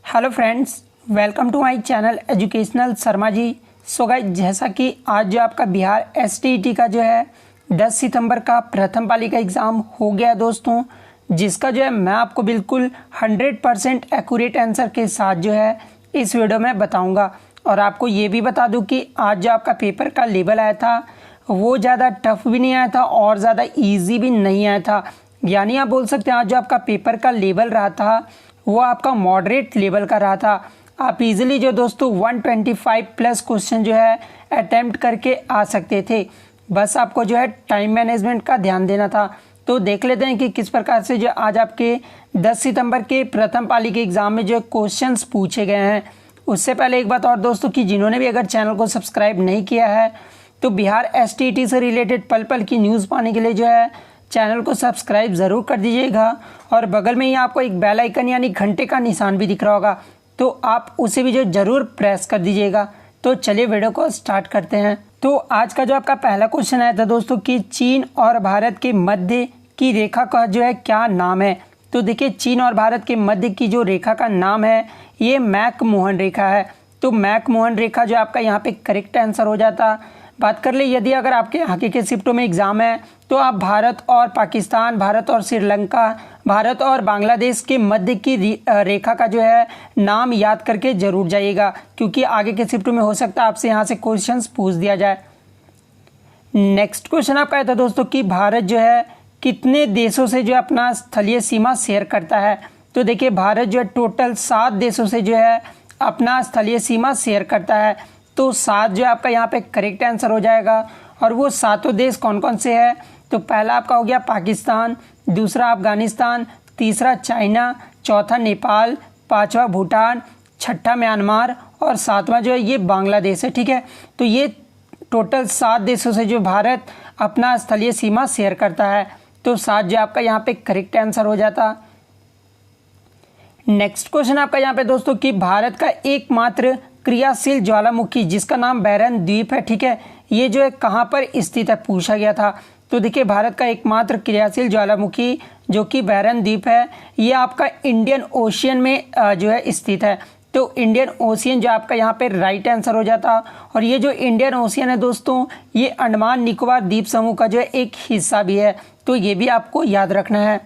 Hello friends, welcome to my channel educational Sharma ji. So guys, जैसा कि आज जो आपका बिहार एसटीईटी का जो है 10 सितंबर का प्रथम पाली का एग्ज़ाम हो गया दोस्तों, जिसका जो है मैं आपको बिल्कुल 100% एक्यूरेट आंसर के साथ जो है इस वीडियो में बताऊंगा। और आपको ये भी बता दूं कि आज जो आपका पेपर का लेवल आया था वो ज़्यादा टफ भी नहीं आया था और ज़्यादा ईजी भी नहीं आया था। यानी आप बोल सकते हैं आज जो आपका पेपर का लेवल रहा था वो आपका मॉडरेट लेवल का रहा था। आप इजीली जो दोस्तों 125 प्लस क्वेश्चन जो है अटेम्प्ट करके आ सकते थे। बस आपको जो है टाइम मैनेजमेंट का ध्यान देना था। तो देख लेते हैं कि किस प्रकार से जो आज आपके 10 सितंबर के प्रथम पाली के एग्ज़ाम में जो क्वेश्चंस पूछे गए हैं। उससे पहले एक बात और दोस्तों कि जिन्होंने भी अगर चैनल को सब्सक्राइब नहीं किया है तो बिहार एसटीईटी से रिलेटेड पल पल की न्यूज़ पाने के लिए जो है चैनल को सब्सक्राइब ज़रूर कर दीजिएगा। और बगल में ही आपको एक बेल आइकन यानी घंटे का निशान भी दिख रहा होगा, तो आप उसे भी जो ज़रूर प्रेस कर दीजिएगा। तो चलिए वीडियो को स्टार्ट करते हैं। तो आज का जो आपका पहला क्वेश्चन आया था दोस्तों कि चीन और भारत के मध्य की रेखा का जो है क्या नाम है। तो देखिए, चीन और भारत के मध्य की जो रेखा का नाम है ये मैक-मोहन रेखा है। तो मैक-मोहन रेखा जो आपका यहाँ पे करेक्ट आंसर हो जाता। बात कर ले यदि अगर आपके आगे के शिफ्टों में एग्जाम है तो आप भारत और पाकिस्तान, भारत और श्रीलंका, भारत और बांग्लादेश के मध्य की रेखा का जो है नाम याद करके जरूर जाइएगा, क्योंकि आगे के शिफ्टों में हो सकता है आपसे यहाँ से क्वेश्चंस पूछ दिया जाए। नेक्स्ट क्वेश्चन आपका था दोस्तों कि भारत जो है कितने देशों से जो है अपना स्थलीय सीमा शेयर करता है। तो देखिए, भारत जो है टोटल 7 देशों से जो है अपना स्थलीय सीमा शेयर करता है। तो 7 जो है आपका यहाँ पे करेक्ट आंसर हो जाएगा। और वो 7 देश कौन कौन से हैं, तो पहला आपका हो गया पाकिस्तान, दूसरा अफगानिस्तान, तीसरा चाइना, चौथा नेपाल, पांचवा भूटान, छठा म्यांमार और सातवां जो है ये बांग्लादेश है। ठीक है, तो ये टोटल 7 देशों से जो भारत अपना स्थलीय सीमा शेयर करता है। तो 7 जो आपका यहाँ पे करेक्ट आंसर हो जाता। नेक्स्ट क्वेश्चन आपका यहाँ पे दोस्तों कि भारत का एकमात्र क्रियाशील ज्वालामुखी जिसका नाम बैरन द्वीप है, ठीक है, ये जो है कहाँ पर स्थित है पूछा गया था। तो देखिए, भारत का एकमात्र क्रियाशील ज्वालामुखी जो कि बैरन द्वीप है ये आपका इंडियन ओशियन में जो है स्थित है। तो इंडियन ओशियन जो आपका यहाँ पे राइट आंसर हो जाता। और ये जो इंडियन ओशियन है दोस्तों ये अंडमान निकोबार द्वीप समूह का जो है एक हिस्सा भी है। तो ये भी आपको याद रखना है।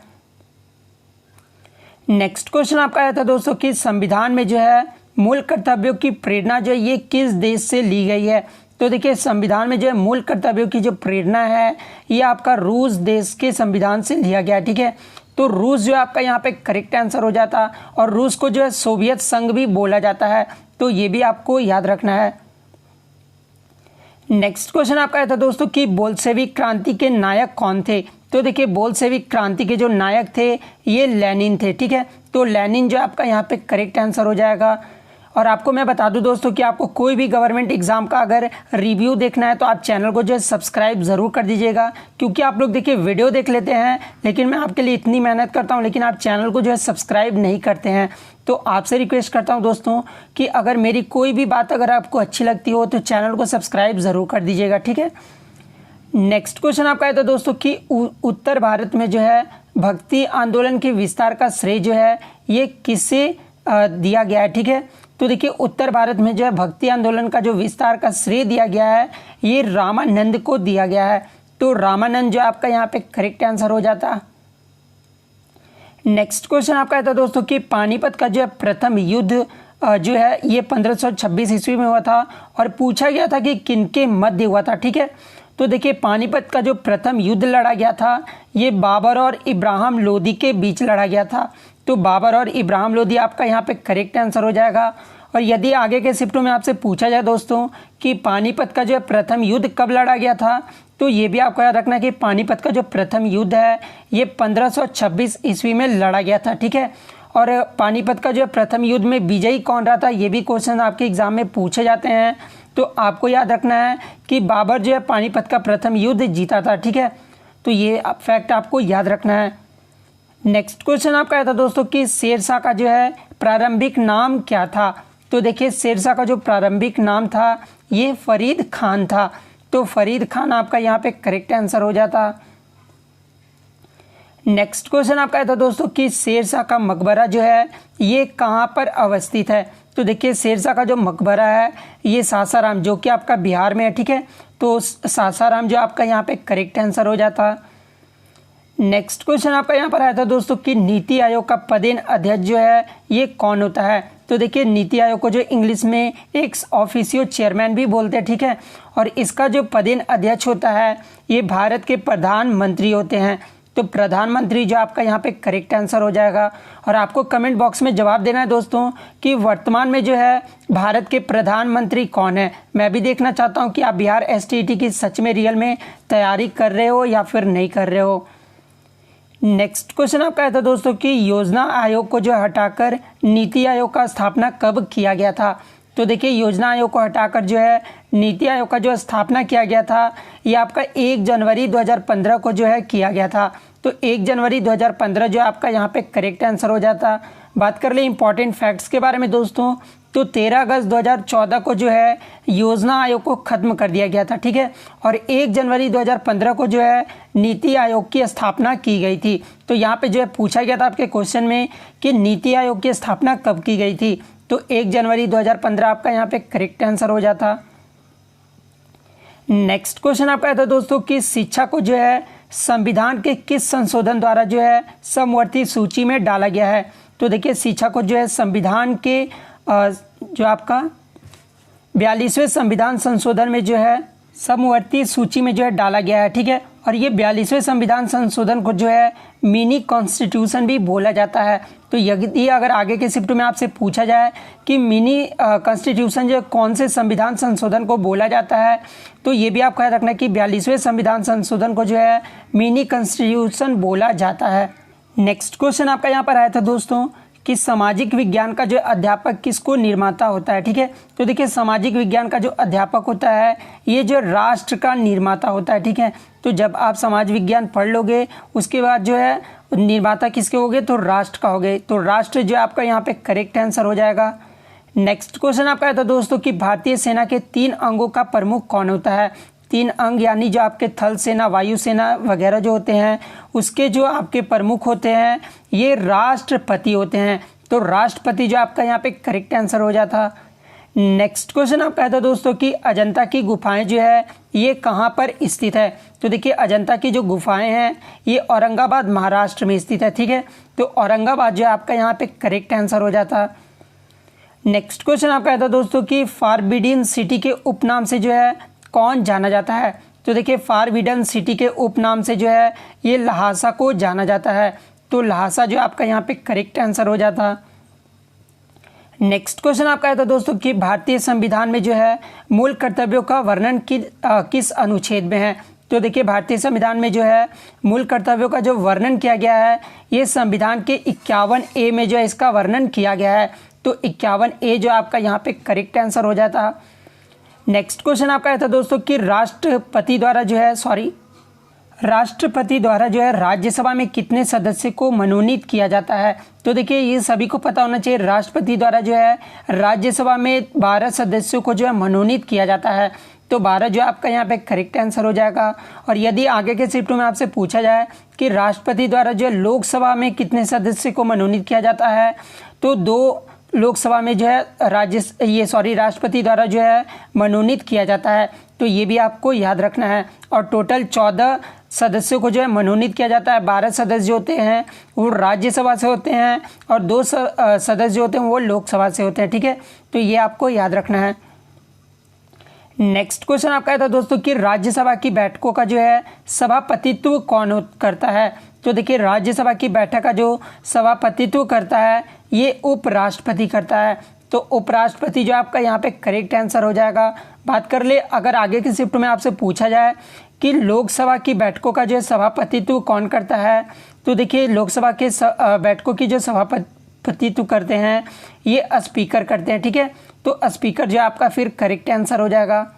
नेक्स्ट क्वेश्चन आपका आया था दोस्तों कि संविधान में जो है मूल कर्तव्यों की प्रेरणा जो है ये किस देश से ली गई है। तो देखिए, संविधान में जो है मूल कर्तव्यों की जो प्रेरणा है ये आपका रूस देश के संविधान से लिया गया। ठीक है, तो रूस जो है आपका यहाँ पे करेक्ट आंसर हो जाता। और रूस को जो है सोवियत संघ भी बोला जाता है। तो ये भी आपको याद रखना है। नेक्स्ट क्वेश्चन आपका था दोस्तों कि बोल्शेविक क्रांति के नायक कौन थे। तो देखिए, बोल्शेविक क्रांति के जो नायक थे ये लेनिन थे। ठीक है, तो लेनिन जो आपका यहाँ पे करेक्ट आंसर हो जाएगा। और आपको मैं बता दूं दोस्तों कि आपको कोई भी गवर्नमेंट एग्जाम का अगर रिव्यू देखना है तो आप चैनल को जो है सब्सक्राइब ज़रूर कर दीजिएगा, क्योंकि आप लोग देखिए वीडियो देख लेते हैं लेकिन मैं आपके लिए इतनी मेहनत करता हूं लेकिन आप चैनल को जो है सब्सक्राइब नहीं करते हैं। तो आपसे रिक्वेस्ट करता हूं दोस्तों कि अगर मेरी कोई भी बात अगर आपको अच्छी लगती हो तो चैनल को सब्सक्राइब ज़रूर कर दीजिएगा। ठीक है, नेक्स्ट क्वेश्चन आपका है तो दोस्तों कि उत्तर भारत में जो है भक्ति आंदोलन के विस्तार का श्रेय जो है ये किसे दिया गया है। ठीक है, तो देखिए, उत्तर भारत में जो है भक्ति आंदोलन का जो विस्तार का श्रेय दिया गया है ये रामानंद को दिया गया है। तो रामानंद जो आपका यहाँ पे करेक्ट आंसर हो जाता। नेक्स्ट क्वेश्चन आपका था दोस्तों कि पानीपत का जो है प्रथम युद्ध जो है ये 1526 ईस्वी में हुआ था और पूछा गया था कि किनके मध्य हुआ था। ठीक है, तो देखिए, पानीपत का जो प्रथम युद्ध लड़ा गया था ये बाबर और इब्राहिम लोदी के बीच लड़ा गया था। तो बाबर और इब्राहिम लोदी आपका यहाँ पे करेक्ट आंसर हो जाएगा। और यदि आगे के शिफ्टों में आपसे पूछा जाए दोस्तों कि पानीपत का जो है प्रथम युद्ध कब लड़ा गया था, तो ये भी आपको याद रखना कि पानीपत का जो प्रथम युद्ध है ये 1526 ईस्वी में लड़ा गया था। ठीक है, और पानीपत का जो है प्रथम युद्ध में विजयी कौन रहा था ये भी क्वेश्चन आपके एग्जाम में पूछे जाते हैं। तो आपको याद रखना है कि बाबर जो है पानीपत का प्रथम युद्ध जीता था। ठीक है, तो ये फैक्ट आपको याद रखना है। नेक्स्ट क्वेश्चन आपका आया था दोस्तों कि शेरशाह का जो है प्रारंभिक नाम क्या था। तो देखिए, शेरशाह का जो प्रारंभिक नाम था ये फरीद खान था। तो फरीद खान आपका यहाँ पे करेक्ट आंसर हो जाता। नेक्स्ट क्वेश्चन आपका था दोस्तों कि शेरशाह का मकबरा जो है ये कहाँ पर अवस्थित है। तो देखिए शेरशाह का जो मकबरा है ये सासाराम जो कि आपका बिहार में है, ठीक है। तो सासाराम जो आपका यहाँ पे करेक्ट आंसर हो जाता। नेक्स्ट क्वेश्चन आपका यहाँ पर आया था दोस्तों कि नीति आयोग का पदेन अध्यक्ष जो है ये कौन होता है। तो देखिए नीति आयोग को जो इंग्लिश में एक्स ऑफिशियो चेयरमैन भी बोलते हैं, ठीक है। और इसका जो पदेन अध्यक्ष होता है ये भारत के प्रधानमंत्री होते हैं। तो प्रधानमंत्री जो आपका यहाँ पे करेक्ट आंसर हो जाएगा। और आपको कमेंट बॉक्स में जवाब देना है दोस्तों कि वर्तमान में जो है भारत के प्रधानमंत्री कौन है। मैं भी देखना चाहता हूँ कि आप बिहार एसटीईटी की सच में रियल में तैयारी कर रहे हो या फिर नहीं कर रहे हो। नेक्स्ट क्वेश्चन आपका है था दोस्तों कि योजना आयोग को जो हटाकर नीति आयोग का स्थापना कब किया गया था। तो देखिए योजना आयोग को हटाकर जो है नीति आयोग का जो स्थापना किया गया था ये आपका 1 जनवरी 2015 को जो है किया गया था। तो 1 जनवरी 2015 जो आपका यहाँ पे करेक्ट आंसर हो जाता। बात कर ले इंपॉर्टेंट फैक्ट्स के बारे में दोस्तों, तो 13 अगस्त 2014 को जो है योजना आयोग को खत्म कर दिया गया था, ठीक है। और 1 जनवरी 2015 को जो है नीति आयोग की स्थापना की गई थी। तो यहाँ पे जो है पूछा गया था आपके क्वेश्चन में कि नीति आयोग की स्थापना कब की गई थी। तो 1 जनवरी 2015 आपका यहाँ पे करेक्ट आंसर हो जाता। नेक्स्ट क्वेश्चन आपका था दोस्तों कि शिक्षा को जो है संविधान के किस संशोधन द्वारा जो है समवर्ती सूची में डाला गया है। तो देखिए शिक्षा को जो है संविधान के जो आपका 42वें संविधान संशोधन में जो है समवर्ती सूची में जो है डाला गया है, ठीक है। और ये 42वें संविधान संशोधन को जो है मिनी कॉन्स्टिट्यूशन भी बोला जाता है। तो यदि अगर आगे के शिफ्ट में आपसे पूछा जाए कि मिनी कॉन्स्टिट्यूशन जो कौन से संविधान संशोधन को बोला जाता है, तो ये भी आपको याद रखना कि 42वें संविधान संशोधन को जो है मिनी कॉन्स्टिट्यूशन बोला जाता है। नेक्स्ट क्वेश्चन आपका यहाँ पर आया था दोस्तों कि सामाजिक विज्ञान का जो अध्यापक किसको निर्माता होता है, ठीक है। तो देखिए सामाजिक विज्ञान का जो अध्यापक होता है ये जो राष्ट्र का निर्माता होता है, ठीक है। तो जब आप समाज विज्ञान पढ़ लोगे उसके बाद जो है निर्माता किसके होगे, तो राष्ट्र का होगे। तो राष्ट्र जो आपका यहाँ पे करेक्ट आंसर हो जाएगा। नेक्स्ट क्वेश्चन आपका है तो दोस्तों कि भारतीय सेना के 3 अंगों का प्रमुख कौन होता है। 3 अंग यानी जो आपके थल सेना, वायु सेना वगैरह जो होते हैं उसके जो आपके प्रमुख होते हैं ये राष्ट्रपति होते हैं। तो राष्ट्रपति जो आपका यहाँ पे करेक्ट आंसर हो जाता। नेक्स्ट क्वेश्चन आपका है दोस्तों कि अजंता की गुफाएं जो है ये कहाँ पर स्थित है। तो देखिए अजंता की जो गुफाएं हैं ये औरंगाबाद महाराष्ट्र में स्थित है, ठीक है। तो औरंगाबाद जो है आपका यहाँ पे करेक्ट आंसर हो जाता। नेक्स्ट क्वेश्चन आपका है दोस्तों कि फॉरबिडन सिटी के उपनाम से जो है कौन जाना जाता है। तो देखिए फॉरबिडन सिटी के उपनाम से जो है ये लहासा को जाना जाता है। तो लहासा जो आपका यहाँ पे करेक्ट आंसर हो जाता। नेक्स्ट क्वेश्चन आपका है तो दोस्तों कि भारतीय संविधान में जो है मूल कर्तव्यों का वर्णन किस अनुच्छेद में है। तो देखिए भारतीय संविधान में जो है मूल कर्तव्यों का जो वर्णन किया गया है ये संविधान के 51A में जो है इसका वर्णन किया गया है। तो 51A जो आपका यहाँ पे करेक्ट आंसर हो जाता। नेक्स्ट क्वेश्चन आपका था दोस्तों कि राष्ट्रपति द्वारा जो है राज्यसभा में कितने सदस्य को मनोनीत किया जाता है। तो देखिए ये सभी को पता होना चाहिए राष्ट्रपति द्वारा जो है राज्यसभा में 12 सदस्यों को जो है मनोनीत किया जाता है। तो 12 जो आपका यहाँ पे करेक्ट आंसर हो जाएगा। और यदि आगे के शिफ्ट में आपसे पूछा जाए कि राष्ट्रपति द्वारा जो है लोकसभा में कितने सदस्य को मनोनीत किया जाता है, तो 2 लोकसभा में जो है राष्ट्रपति द्वारा जो है मनोनीत किया जाता है। तो ये भी आपको याद रखना है। और टोटल 14 सदस्यों को जो है मनोनीत किया जाता है। 12 सदस्य जो होते हैं वो राज्यसभा से होते हैं और 2 सदस्य जो होते हैं वो लोकसभा से होते हैं, ठीक है। तो ये आपको याद रखना है। नेक्स्ट क्वेश्चन आपका था दोस्तों कि राज्यसभा की बैठकों का जो है सभापतित्व कौन करता है। तो देखिए राज्यसभा की बैठक का जो सभापतित्व करता है ये उपराष्ट्रपति करता है। तो उपराष्ट्रपति जो आपका यहाँ पे करेक्ट आंसर हो जाएगा। बात कर ले अगर आगे की शिफ्ट में आपसे पूछा जाए कि लोकसभा की बैठकों का जो है सभापतित्व कौन करता है, तो देखिए लोकसभा के बैठकों की जो सभापतित्व करते हैं ये स्पीकर करते हैं, ठीक है। तो स्पीकर जो आपका फिर करेक्ट आंसर हो जाएगा।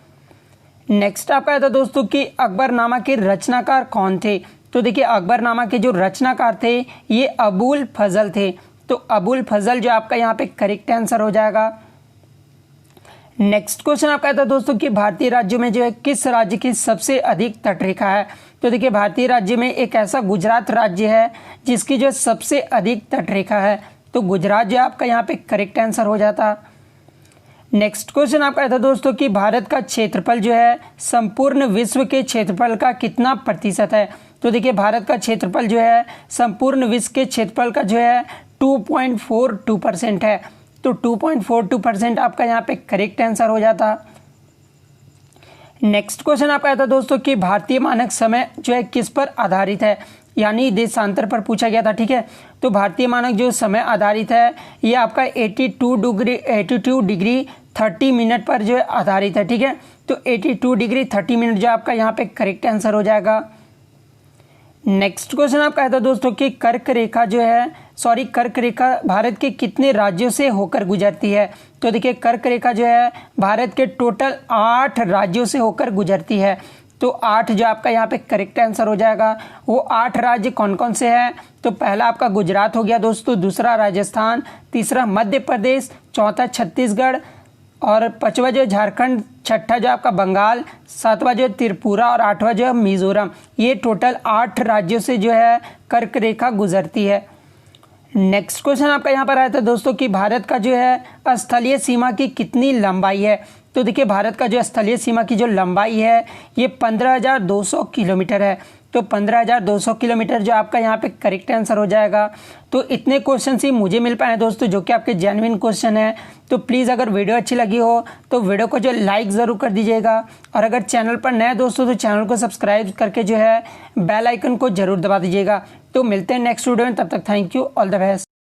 नेक्स्ट आपका था दोस्तों कि अकबरनामा के रचनाकार कौन थे। तो देखिए अकबरनामा के जो रचनाकार थे ये अबुल फजल थे। तो अबुल फजल जो आपका यहाँ पे करेक्ट आंसर हो जाएगा। नेक्स्ट क्वेश्चन आपका था दोस्तों कि भारतीय राज्यों में जो है किस राज्य की सबसे अधिक तटरेखा है। तो देखिए भारतीय राज्य में एक ऐसा गुजरात राज्य है जिसकी जो सबसे अधिक तटरेखा है, तो गुजरात जो आपका यहाँ पे करेक्ट आंसर हो जाता। नेक्स्ट क्वेश्चन आपका था दोस्तों कि भारत का क्षेत्रफल जो है संपूर्ण विश्व के क्षेत्रफल का कितना प्रतिशत है। तो देखिए भारत का क्षेत्रफल जो है संपूर्ण विश्व के क्षेत्रफल का जो है 2.42% है, तो 2.42% आपका यहाँ पे करेक्ट आंसर हो जाता। नेक्स्ट क्वेश्चन आपका था दोस्तों कि भारतीय मानक समय जो है किस पर आधारित है, यानी देशांतर पर पूछा गया था। ठीक है, तो भारतीय मानक जो समय आधारित है ये आपका 82 डिग्री 30 मिनट पर जो है आधारित है। ठीक है, तो 82 डिग्री 30 मिनट जो आपका यहाँ पे करेक्ट आंसर हो जाएगा। नेक्स्ट क्वेश्चन आपका था दोस्तों कि कर्क रेखा भारत के कितने राज्यों से होकर गुजरती है। तो देखिए कर्क रेखा जो है भारत के टोटल 8 राज्यों से होकर गुजरती है, तो 8 जो आपका यहाँ पे करेक्ट आंसर हो जाएगा। वो 8 राज्य कौन कौन से हैं, तो पहला आपका गुजरात हो गया दोस्तों, दूसरा राजस्थान, तीसरा मध्य प्रदेश, चौथा छत्तीसगढ़ और पांचवा जो झारखंड, छठा जो आपका बंगाल, सातवां जो त्रिपुरा और आठवां जो है मिजोरम। ये टोटल 8 राज्यों से जो है कर्क रेखा गुजरती है। नेक्स्ट क्वेश्चन आपका यहाँ पर आया था दोस्तों कि भारत का जो है स्थलीय सीमा की कितनी लंबाई है। तो देखिए भारत का जो स्थलीय सीमा की जो लंबाई है ये 15,200 किलोमीटर है, तो 15,200 किलोमीटर जो आपका यहाँ पे करेक्ट आंसर हो जाएगा। तो इतने क्वेश्चन ही मुझे मिल पाए दोस्तों जो कि आपके जेन्युइन क्वेश्चन है। तो प्लीज़ अगर वीडियो अच्छी लगी हो तो वीडियो को जो लाइक ज़रूर कर दीजिएगा, और अगर चैनल पर नए दोस्तों तो चैनल को सब्सक्राइब करके जो है बेल आइकन को जरूर दबा दीजिएगा। तो मिलते हैं नेक्स्ट वीडियो में, तब तक thank you, all the best.